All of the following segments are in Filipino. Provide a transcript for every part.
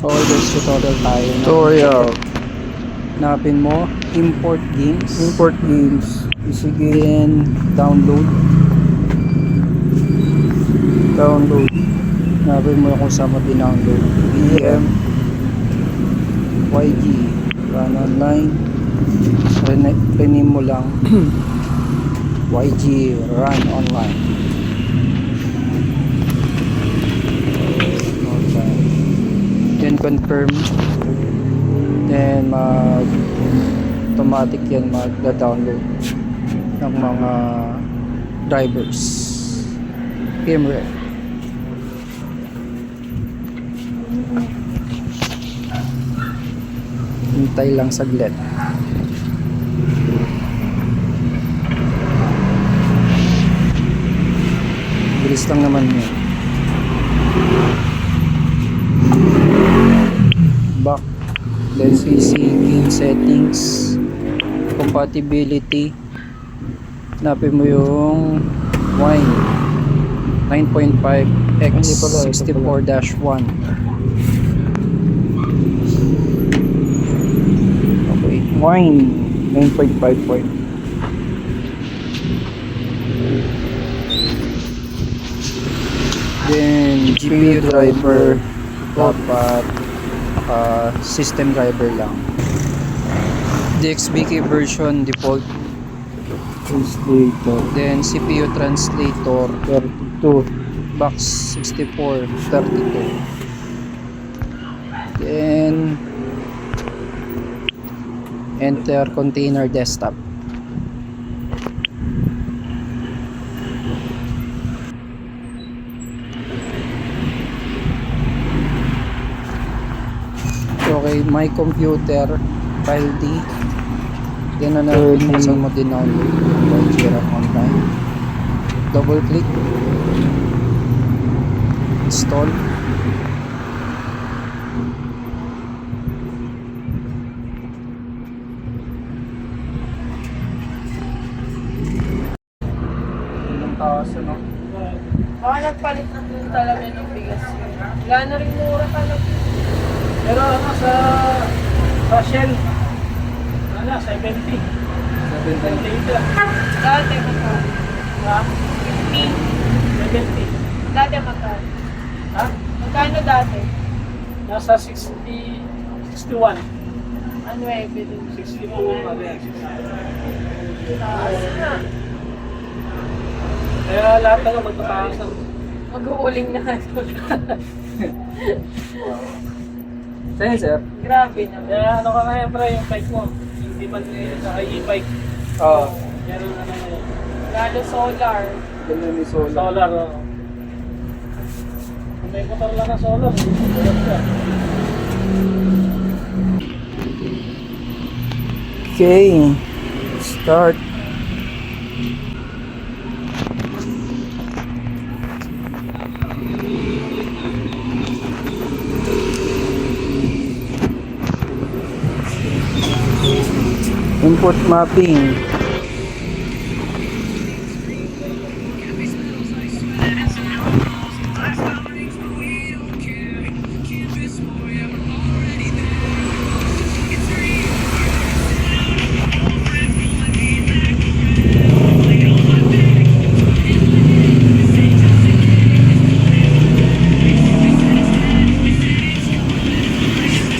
Okay guys, tutorial tayo na. Tutorial. Hanapin mo, import games. Import games. Then, download. Download. Hanapin mo kung saan mo din-download. VM, YG, run online. Rename mo lang. YG, run online. Okay. Then confirm. Then automatic yan magda-download ng mga drivers. Firmware. Hintay lang saglit. Bilis lang naman yun. Back. Then PC game settings, compatibility. Hanapin mo yung Wine 9.5x64-1. Okay, Wine 9.5 point. then GPU driver dapat system driver lang. DXBK version default. Translator. Then CPU translator 32. box 6432. Then enter container desktop. Okay, my computer file D. Then kung saan mo din-download yung Jira Online. Double click. Install. Ilang taas ano? Baka nagpalit na po talaga ng bigas yun. Wala na rin mura talaga. Pero ano sa Shell, ano, 70. 70 liter. Dati magkano? Ha? 15. 70. Dati magkano? Ha? Magkano dati? Nasa 61. Ano eh, bilhin. 62. Ano yan? Taas na. Kaya lahat na lang magtataas ng Mag-uuling na ako. Sa'yo sir? Grabe naman. Kaya ano ka ngayon pre, yung bike mo. Hindi man sa e-bike. Oo. Yan ang ano ngayon. Lalo solar. Ganda ni Solar. Solar. Oh. Kung may motor lang na solar, solar siya. Okay. Start. Input mapping.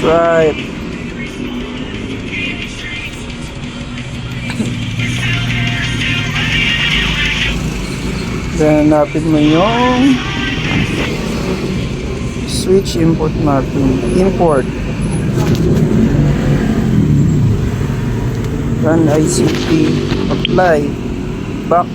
Right. Then hanapin mo yung switch import mapping. Import. Run ICT. Apply. Back.